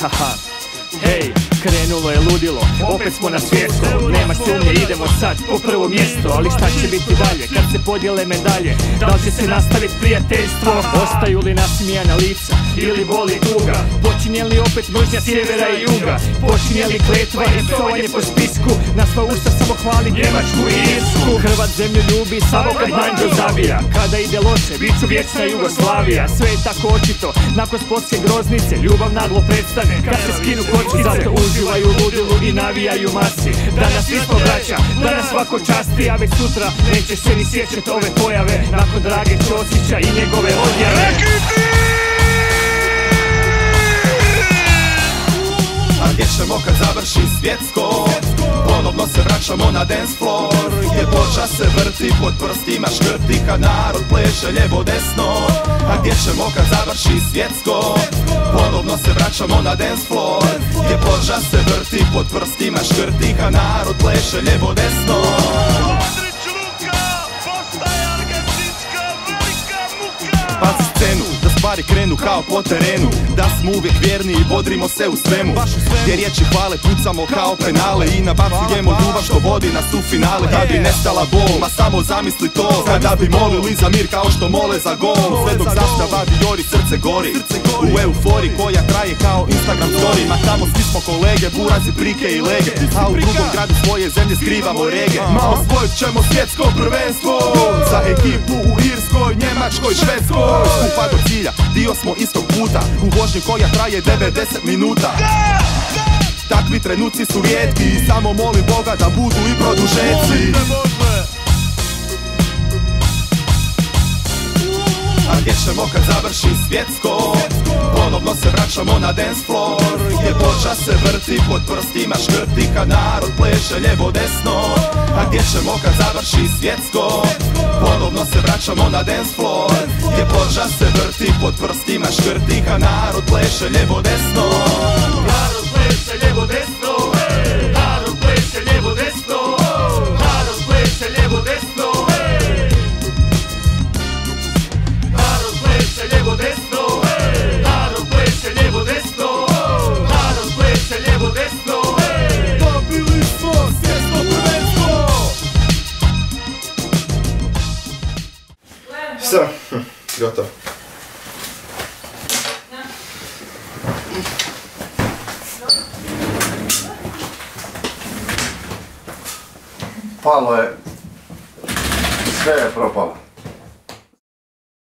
haha. Hej, krenulo je ludilo, opet smo na svijestu. Nema sumnje, idemo sad po prvo mjesto. Ali šta će biti dalje, kad se podijele medalje? Da li će se nastaviti prijateljstvo? Ostaju li nasmijana lica ili boli tuga? Počinje li opet mržnja sjevera i juga? Počinje li kletva i psovanje po spisku? Na sva usta samo hvali Njemačku i Irsku. Hrvat zemlju ljubi samo kad manđo zabija. Kada ide loše, bit ću vječna Jugoslavija. Sve je tako očito, nakon sportske groznice ljubav naglo prestane kad se skinu kockice. Zato uživaju u ludilu i navijaju masi. Danas svi smo braća, danas svako časti. A već sutra neće se ni sjećat ove pojave nakon Drage Ćosića i njegove odjave. A gdje ćemo kad završi svjetsko? Ponovno se vraćamo na dance floor, gdje ploča se vrti, pod prstima škrti, kad narod pleše lijevo desno. A gdje ćemo kad završi svjetsko? Ponovno se vraćamo na dance floor, gdje ploča se vrti, pod prstima škrti, kad narod pleše lijevo desno. Pazi scenu, da stvari krenu kao po terenu, da smo uvijek vjerni i bodrimo se u svemu, gdje riječi hvale pucamo kao penale i nabacujemo ljubav što vodi nas u finale. Kad bi nestala bol, ma samo zamisli to, kada bi molili za mir kao što mole za gol. Sve dok zastava vijori, srce gori u eufori koja traje kao Instagram story. Ma tamo svi smo kolege, burazi, prike i lege, a u drugom gradu svoje zemlje skrivamo rege. Osvojit ćemo svjetsko prvenstvo za ekipu u Irskoj, Njemačkoj, Švedskoj. Skupa do cilja, dio smo istog puta, u vožnji koja traje 90 minuta. Takvi trenuci su rijetki i samo molim Boga da budu i produžeci. A gdje ćemo kad završi svjetsko? Ponovno se vraćamo na dance floor, gdje ploča se vrti, pod prstima škrti, kad narod pleše lijevo desno. A gdje ćemo kad završi svjetsko? Ponovno se vraćamo na dance floor, gdje ploča se vrti, pod prstima škrti, kad narod pleše lijevo desno. Narod pleše lijevo desno, narod pleše lijevo desno, narod pleše lijevo desno. Narod pleše lijevo desno, narod pleše lijevo desno, narod pleše lijevo desno. Dobili smo svjetsko prvenstvo. Sve, gotovo. Palo je, sve je propalo.